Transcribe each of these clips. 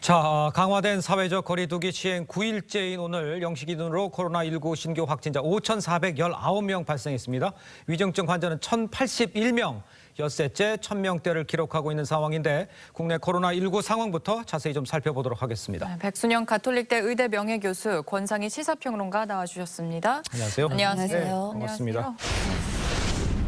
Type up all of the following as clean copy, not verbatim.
자, 강화된 사회적 거리두기 시행 9일째인 오늘 0시 기준으로 코로나19 신규 확진자 5,419명 발생했습니다. 위중증 환자는 1,081명, 엿새째 1,000명대를 기록하고 있는 상황인데 국내 코로나19 상황부터 자세히 좀 살펴보도록 하겠습니다. 백순영 가톨릭대 의대 명예교수, 권상희 시사평론가 나와주셨습니다. 안녕하세요. 안녕하세요. 네, 반갑습니다.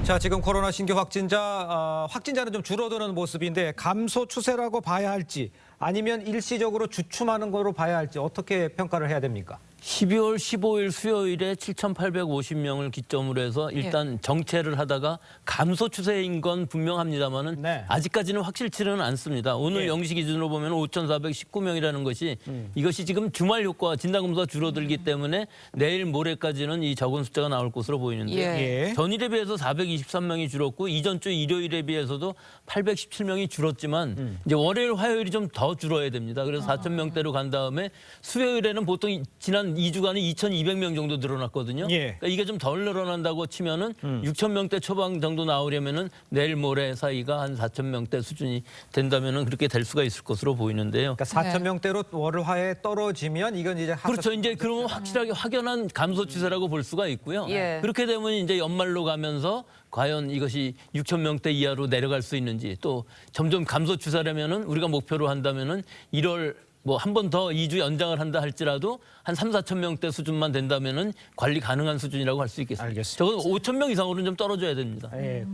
자, 지금 코로나 신규 확진자는 좀 줄어드는 모습인데 감소 추세라고 봐야 할지 아니면 일시적으로 주춤하는 거로 봐야 할지 어떻게 평가를 해야 됩니까? 12월 15일 수요일에 7,850명을 기점으로 해서 일단 정체를 하다가 감소 추세인 건 분명합니다만은 아직까지는 확실치는 않습니다. 오늘 0시 기준으로 보면 5,419명이라는 것이 이것이 지금 주말 효과 진단검사가 줄어들기 때문에 내일 모레까지는 이 적은 숫자가 나올 것으로 보이는데 전일에 비해서 423명이 줄었고 이전 주 일요일에 비해서도 817명이 줄었지만 이제 월요일 화요일이 좀 더 줄어야 됩니다. 그래서 4,000명대로 간 다음에 수요일에는 보통 지난 2주간에 2,200명 정도 늘어났거든요. 그러니까 이게 좀 덜 늘어난다고 치면은 6,000명대 초반 정도 나오려면은 내일 모레 사이가 한 4,000명대 수준이 된다면은 그렇게 될 수가 있을 것으로 보이는데요. 그러니까 4,000명대로 월요일 화에 떨어지면 이건 이제 그렇죠. 이제 그러면 확실하게 확연한 감소 추세라고 볼 수가 있고요. 그렇게 되면 이제 연말로 가면서 과연 이것이 6,000명대 이하로 내려갈 수 있는지 또 점점 감소 추세라면은 우리가 목표로 한다면은 1월 뭐 한 번 더 2주 연장을 한다 할지라도 한 3,4,000명대 수준만 된다면은 관리 가능한 수준이라고 할 수 있겠습니다. 알겠습니다. 적어도 5,000명 이상으로는 좀 떨어져야 됩니다.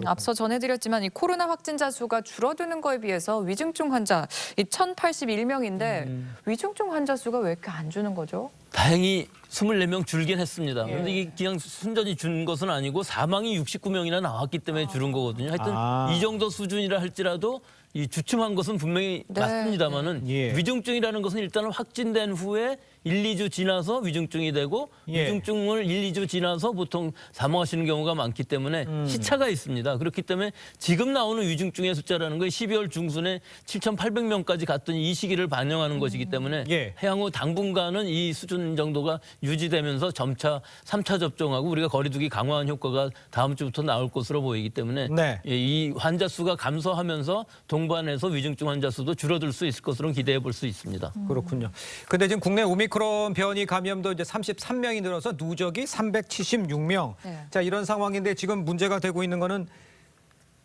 앞서 전해드렸지만 이 코로나 확진자 수가 줄어드는 거에 비해서 위중증 환자 1,081명인데 위중증 환자 수가 왜 이렇게 안 주는 거죠? 다행히 24명 줄긴 했습니다. 그런데 이게 그냥 순전히 준 것은 아니고 사망이 69명이나 나왔기 때문에 줄은 거거든요. 하여튼 이 정도 수준이라 할지라도 이 주춤한 것은 분명히 맞습니다만은 위중증이라는 것은 일단은 확진된 후에 1, 2주 지나서 위중증이 되고 위중증을 1, 2주 지나서 보통 사망하시는 경우가 많기 때문에 시차가 있습니다. 그렇기 때문에 지금 나오는 위중증의 숫자라는 건 12월 중순에 7,800명까지 갔더니 이 시기를 반영하는 것이기 때문에 향후 당분간은 이 수준 정도가 유지되면서 점차 3차 접종하고 우리가 거리두기 강화한 효과가 다음 주부터 나올 것으로 보이기 때문에 이 환자 수가 감소하면서 동반해서 위중증 환자 수도 줄어들 수 있을 것으로 기대해 볼 수 있습니다. 그렇군요. 근데 지금 국내 오미크론 변이 감염도 이제 33명이 늘어서 누적이 376명. 자, 이런 상황인데 지금 문제가 되고 있는 거는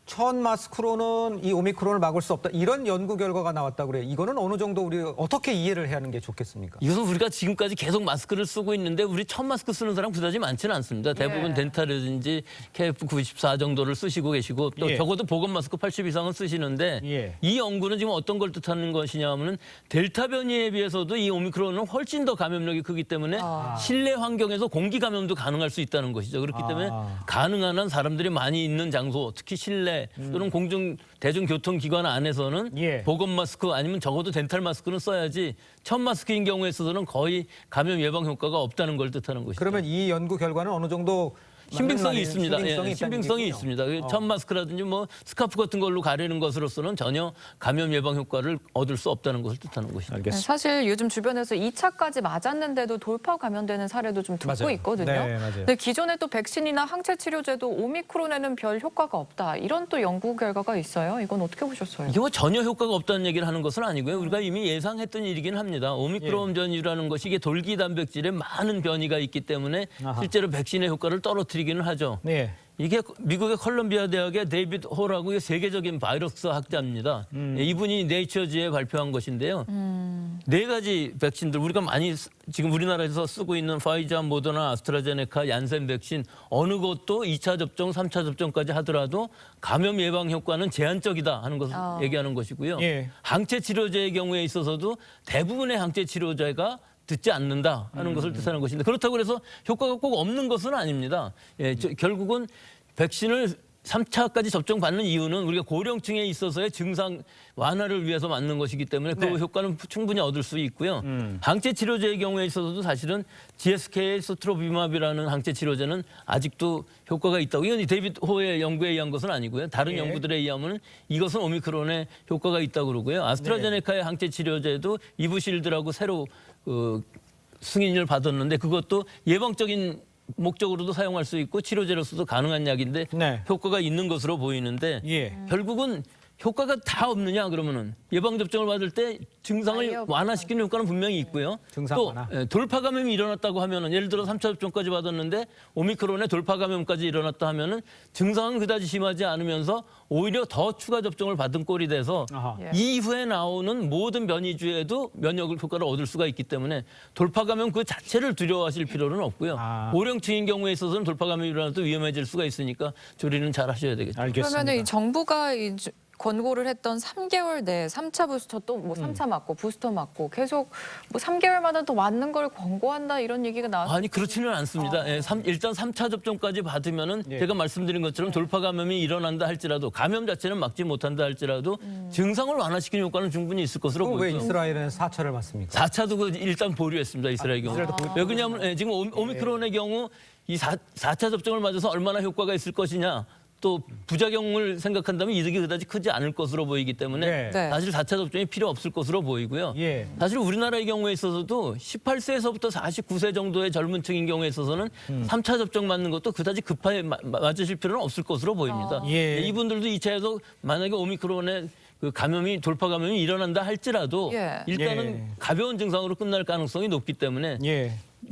천 마스크로는 이 오미크론을 막을 수 없다. 이런 연구 결과가 나왔다고 그래요. 이거는 어느 정도 우리 어떻게 이해를 해야 하는 게 좋겠습니까? 이것은 우리가 지금까지 계속 마스크를 쓰고 있는데 우리 천 마스크 쓰는 사람 그다지 많지는 않습니다. 대부분 덴탈이든지 KF94 정도를 쓰시고 계시고 또 적어도 보건 마스크 80 이상은 쓰시는데 이 연구는 지금 어떤 걸 뜻하는 것이냐 하면은 델타 변이에 비해서도 이 오미크론은 훨씬 더 감염력이 크기 때문에 실내 환경에서 공기 감염도 가능할 수 있다는 것이죠. 그렇기 때문에 가능한 한 사람들이 많이 있는 장소, 특히 실내 또는 대중교통기관 안에서는 보건 마스크 아니면 적어도 덴탈 마스크는 써야지 천 마스크인 경우에 있어서는 거의 감염 예방 효과가 없다는 걸 뜻하는 것이죠. 그러면 이 연구 결과는 어느 정도 신빙성이 있습니다. 신빙성이 있습니다. 천 마스크라든지 뭐 스카프 같은 걸로 가리는 것으로서는 전혀 감염 예방 효과를 얻을 수 없다는 것을 뜻하는 것이죠. 알겠습니다. 사실 요즘 주변에서 2차까지 맞았는데도 돌파 감염되는 사례도 좀 듣고 있거든요. 근데 기존에 또 백신이나 항체 치료제도 오미크론에는 별 효과가 없다. 이런 또 연구 결과가 있어요. 이건 어떻게 보셨어요? 이게 뭐 전혀 효과가 없다는 얘기를 하는 것은 아니고요. 우리가 이미 예상했던 일이긴 합니다. 오미크론 변이라는 것이 이게 돌기 단백질에 많은 변이가 있기 때문에 실제로 백신의 효과를 떨어뜨리기는 하죠. 이게 미국의 컬럼비아 대학의 데이비드 홀하고 세계적인 바이러스 학자입니다. 이분이 네이처지에 발표한 것인데요. 네 가지 백신들 우리가 많이 지금 우리나라에서 쓰고 있는 파이자, 모더나, 아스트라제네카, 얀센 백신 어느 것도 2차 접종, 3차 접종까지 하더라도 감염 예방 효과는 제한적이다 하는 것을 얘기하는 것이고요. 항체 치료제의 경우에 있어서도 대부분의 항체 치료제가 듣지 않는다 하는 것을 뜻하는 것인데 그렇다고 해서 효과가 꼭 없는 것은 아닙니다. 결국은 백신을 3차까지 접종받는 이유는 우리가 고령층에 있어서의 증상 완화를 위해서 맞는 것이기 때문에 그 효과는 충분히 얻을 수 있고요. 항체 치료제의 경우에 있어서도 사실은 GSK의 스트로비마비라는 항체 치료제는 아직도 효과가 있다고. 이건 데이비드 호의 연구에 의한 것은 아니고요. 다른 연구들에 의하면 이것은 오미크론에 효과가 있다고 그러고요. 아스트라제네카의 항체 치료제도 이브실드라고 새로 승인을 받았는데 그것도 예방적인 목적으로도 사용할 수 있고 치료제로서도 가능한 약인데 효과가 있는 것으로 보이는데 결국은 효과가 다 없느냐 그러면은 예방접종을 받을 때 증상을 완화시키는 효과는 분명히 있고요. 증상 완화. 또 돌파 감염이 일어났다고 하면은 예를 들어 3차 접종까지 받았는데 오미크론의 돌파 감염까지 일어났다 하면은 증상은 그다지 심하지 않으면서 오히려 더 추가 접종을 받은 꼴이 돼서 이후에 나오는 모든 변이주에도 면역 효과를 얻을 수가 있기 때문에 돌파 감염 그 자체를 두려워하실 필요는 없고요. 고령층인 경우에 있어서는 돌파 감염이 일어나도 위험해질 수가 있으니까 조리는 잘 하셔야 되겠죠. 알겠습니다. 그러면 이 정부가 권고를 했던 3개월 내에 3차 부스터 또 뭐 3차 맞고 부스터 맞고 계속 뭐 3개월마다 또 맞는 걸 권고한다 이런 얘기가 나왔어요. 아니 그렇지는 않습니다. 일단 3차 접종까지 받으면은 제가 말씀드린 것처럼 돌파 감염이 일어난다 할지라도 감염 자체는 막지 못한다 할지라도 증상을 완화시키는 효과는 충분히 있을 것으로 그럼 왜 보이죠. 이스라엘은 4차를 맞습니까? 4차도 일단 보류했습니다. 이스라엘 경우. 왜 그러냐면 지금 오미크론의 경우 이 4차 접종을 맞아서 얼마나 효과가 있을 것이냐. 또 부작용을 생각한다면 이득이 그다지 크지 않을 것으로 보이기 때문에 사실 4차 접종이 필요 없을 것으로 보이고요. 사실 우리나라의 경우에 있어서도 18세에서부터 49세 정도의 젊은 층인 경우에 있어서는 3차 접종 맞는 것도 그다지 급하게 맞으실 필요는 없을 것으로 보입니다. 이분들도 2차에서 만약에 오미크론의 그 감염이 돌파 감염이 일어난다 할지라도 일단은 가벼운 증상으로 끝날 가능성이 높기 때문에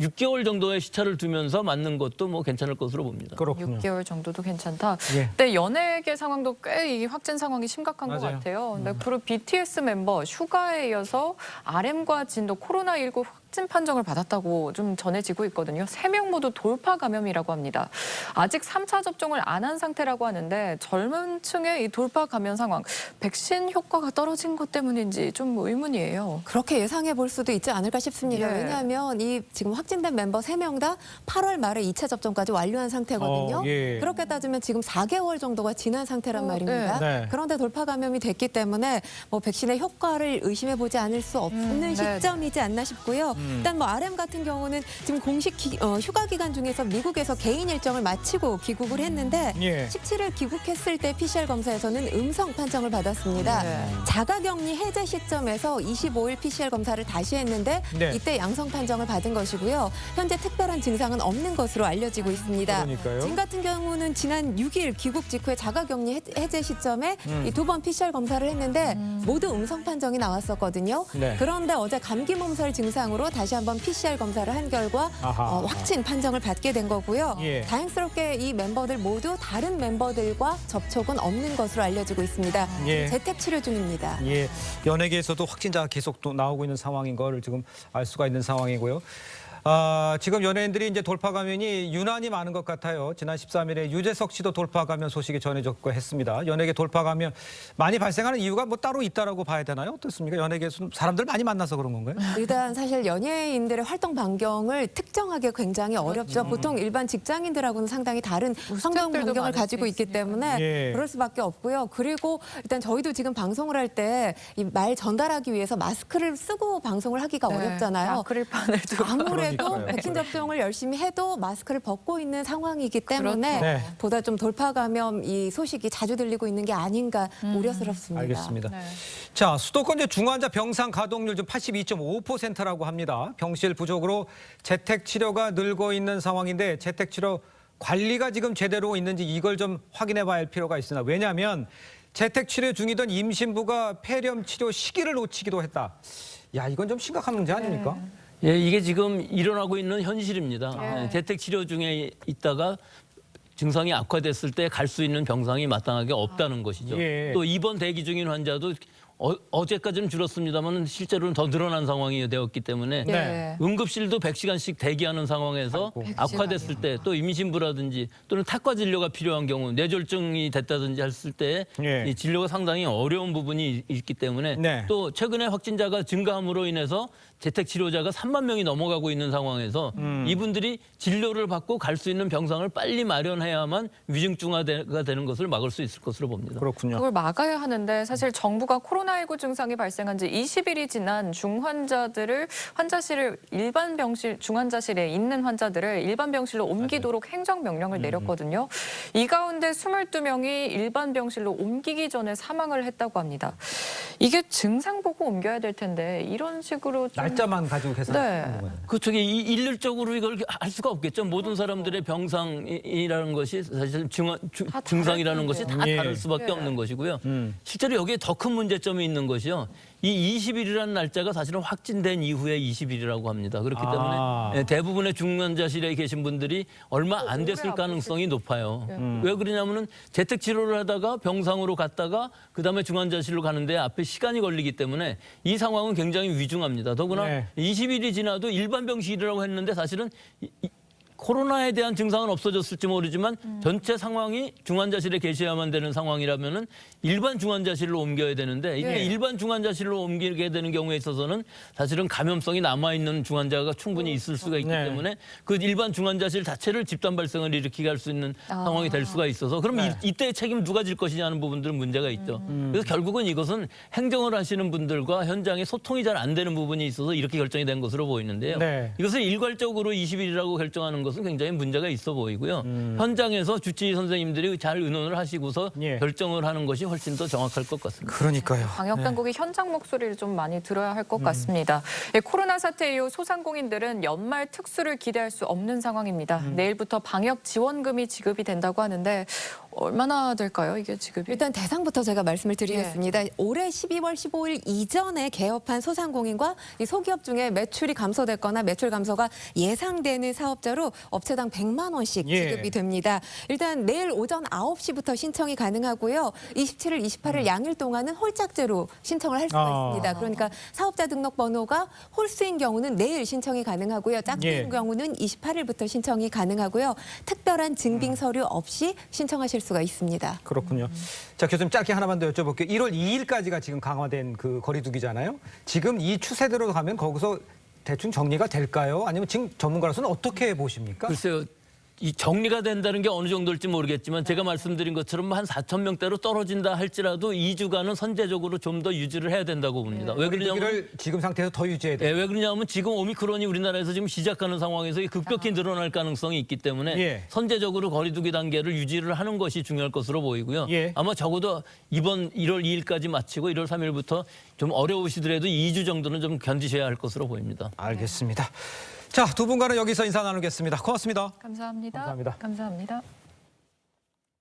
6개월 정도의 시차를 두면서 맞는 것도 뭐 괜찮을 것으로 봅니다. 그렇군요. 6개월 정도도 괜찮다. 근데 연예계 상황도 꽤 이 확진 상황이 심각한 것 같아요. 근데 그룹 BTS 멤버 슈가에 이어서 RM과 진도 코로나19 확진 판정을 받았다고 좀 전해지고 있거든요. 3명 모두 돌파 감염이라고 합니다. 아직 3차 접종을 안 한 상태라고 하는데 젊은 층의 이 돌파 감염 상황, 백신 효과가 떨어진 것 때문인지 좀 의문이에요. 그렇게 예상해 볼 수도 있지 않을까 싶습니다. 왜냐하면 이 지금 확진된 멤버 3명 다 8월 말에 2차 접종까지 완료한 상태거든요. 그렇게 따지면 지금 4개월 정도가 지난 상태란 말입니다. 그런데 돌파 감염이 됐기 때문에 뭐 백신의 효과를 의심해 보지 않을 수 없는 시점이지 않나 싶고요. 일단 뭐 RM 같은 경우는 지금 공식 휴가 기간 중에서 미국에서 개인 일정을 마치고 귀국을 했는데 17일 귀국했을 때 PCR 검사에서는 음성 판정을 받았습니다. 자가격리 해제 시점에서 25일 PCR 검사를 다시 했는데 이때 양성 판정을 받은 것이고요. 현재 특별한 증상은 없는 것으로 알려지고 있습니다. 지금 같은 경우는 지난 6일 귀국 직후에 자가격리 해제 시점에 이 2번 PCR 검사를 했는데 모두 음성 판정이 나왔었거든요. 그런데 어제 감기 몸살 증상으로 다시 한번 PCR 검사를 한 결과 확진 판정을 받게 된 거고요. 다행스럽게 이 멤버들 모두 다른 멤버들과 접촉은 없는 것으로 알려지고 있습니다. 재택 치료 중입니다. 연예계에서도 확진자가 계속 또 나오고 있는 상황인 걸 지금 알 수가 있는 상황이고요. 지금 연예인들이 이제 돌파 감염이 유난히 많은 것 같아요. 지난 13일에 유재석 씨도 돌파 감염 소식이 전해졌고 했습니다. 연예계 돌파 감염 많이 발생하는 이유가 뭐 따로 있다라고 봐야 되나요? 어떻습니까? 연예계에서 사람들 많이 만나서 그런 건가요? 일단 사실 연예인들의 활동 반경을 특정하기 굉장히 어렵죠. 보통 일반 직장인들하고는 상당히 다른 환경 반경을 가지고 있기 때문에 그럴 수밖에 없고요. 그리고 일단 저희도 지금 방송을 할 때 이 말 전달하기 위해서 마스크를 쓰고 방송을 하기가 어렵잖아요. 아크릴판을 아무래도 백신 접종을 열심히 해도 마스크를 벗고 있는 상황이기 때문에 보다 좀 돌파 감염 이 소식이 자주 들리고 있는 게 아닌가 우려스럽습니다. 알겠습니다. 자, 수도권 이제 중환자 병상 가동률 좀 82.5%라고 합니다. 병실 부족으로 재택 치료가 늘고 있는 상황인데 재택 치료 관리가 지금 제대로 있는지 이걸 좀 확인해 봐야 할 필요가 있으나 왜냐하면 재택 치료 중이던 임신부가 폐렴 치료 시기를 놓치기도 했다. 야, 이건 좀 심각한 문제 아닙니까? 이게 지금 일어나고 있는 현실입니다. 재택 치료 중에 있다가 증상이 악화됐을 때 갈 수 있는 병상이 마땅하게 없다는 것이죠. 또 입원 대기 중인 환자도 어제까지는 줄었습니다만 실제로는 더 늘어난 상황이 되었기 때문에 응급실도 100시간씩 대기하는 상황에서 악화됐을 때 또 임신부라든지 또는 타과 진료가 필요한 경우 뇌졸중이 됐다든지 했을 때 이 진료가 상당히 어려운 부분이 있기 때문에 또 최근에 확진자가 증가함으로 인해서 재택 치료자가 3만 명이 넘어가고 있는 상황에서 이분들이 진료를 받고 갈 수 있는 병상을 빨리 마련해야만 위중증화가 되는 것을 막을 수 있을 것으로 봅니다. 그렇군요. 그걸 막아야 하는데 사실 정부가 코로나 코로나19 증상이 발생한 지 20일이 지난 중환자들을 중환자실에 있는 환자들을 일반 병실로 옮기도록 행정명령을 내렸거든요. 이 가운데 22명이 일반 병실로 옮기기 전에 사망을 했다고 합니다. 이게 증상 보고 옮겨야 될 텐데 이런 식으로 좀... 날짜만 가지고 계산하는 거거든요. 그쪽에 일률적으로 이걸 할 수가 없겠죠. 모든 사람들의 병상이라는 것이 사실 증상이라는 것이 다 다를 수밖에 없는 것이고요. 실제로 여기에 더 큰 문제점이 있는 것이요. 이 20일이라는 날짜가 사실은 확진된 이후에 20일이라고 합니다. 그렇기 때문에 대부분의 중환자실에 계신 분들이 얼마 안 됐을 가능성이 높아요. 왜 그러냐면은 재택 치료를 하다가 병상으로 갔다가 그다음에 중환자실로 가는데 앞에 시간이 걸리기 때문에 이 상황은 굉장히 위중합니다. 더구나 20일이 지나도 일반 병실이라고 했는데 사실은 코로나에 대한 증상은 없어졌을지 모르지만 전체 상황이 중환자실에 계셔야만 되는 상황이라면은 일반 중환자실로 옮겨야 되는데 이게 일반 중환자실로 옮기게 되는 경우에 있어서는 사실은 감염성이 남아있는 중환자가 충분히 있을 수가 있기 때문에 그 일반 중환자실 자체를 집단 발생을 일으키게 할 수 있는 상황이 될 수가 있어서 그럼 이때의 책임 누가 질 것이냐는 부분들은 문제가 있죠. 그래서 결국은 이것은 행정을 하시는 분들과 현장에 소통이 잘 안 되는 부분이 있어서 이렇게 결정이 된 것으로 보이는데요. 이것을 일괄적으로 20일이라고 결정하는 것은 굉장히 문제가 있어 보이고요. 현장에서 주치의 선생님들이 잘 의논을 하시고서 결정을 하는 것이 훨씬 더 정확할 것 같습니다. 그러니까요. 방역 당국이 현장 목소리를 좀 많이 들어야 할 것 같습니다. 코로나 사태 이후 소상공인들은 연말 특수를 기대할 수 없는 상황입니다. 내일부터 방역 지원금이 지급이 된다고 하는데 얼마나 될까요, 이게 지급이? 일단 대상부터 제가 말씀을 드리겠습니다. 올해 12월 15일 이전에 개업한 소상공인과 이 소기업 중에 매출이 감소됐거나 매출 감소가 예상되는 사업자로 업체당 100만 원씩 지급이 됩니다. 일단 내일 오전 9시부터 신청이 가능하고요. 27일, 28일 양일 동안은 홀짝제로 신청을 할 수가 있습니다. 그러니까 사업자 등록번호가 홀수인 경우는 내일 신청이 가능하고요. 짝수인 경우는 28일부터 신청이 가능하고요. 특별한 증빙 서류 없이 신청하실 수가 있습니다. 그렇군요. 자, 교수님 짧게 하나만 더 여쭤볼게요. 1월 2일까지가 지금 강화된 그 거리두기잖아요. 지금 이 추세대로 가면 거기서 대충 정리가 될까요? 아니면 지금 전문가로서는 어떻게 보십니까? 글쎄요. 이 정리가 된다는 게 어느 정도일지 모르겠지만 제가 말씀드린 것처럼 한 4천 명대로 떨어진다 할지라도 2주간은 선제적으로 좀 더 유지를 해야 된다고 봅니다. 왜 그러냐면 지금 상태에서 더 유지해야 돼요. 왜 그러냐면 지금 오미크론이 우리나라에서 지금 시작하는 상황에서 급격히 늘어날 가능성이 있기 때문에 선제적으로 거리두기 단계를 유지를 하는 것이 중요할 것으로 보이고요. 아마 적어도 이번 1월 2일까지 마치고 1월 3일부터 좀 어려우시더라도 2주 정도는 좀 견디셔야 할 것으로 보입니다. 알겠습니다. 자, 두 분과는 여기서 인사 나누겠습니다. 고맙습니다. 감사합니다. 감사합니다. 감사합니다.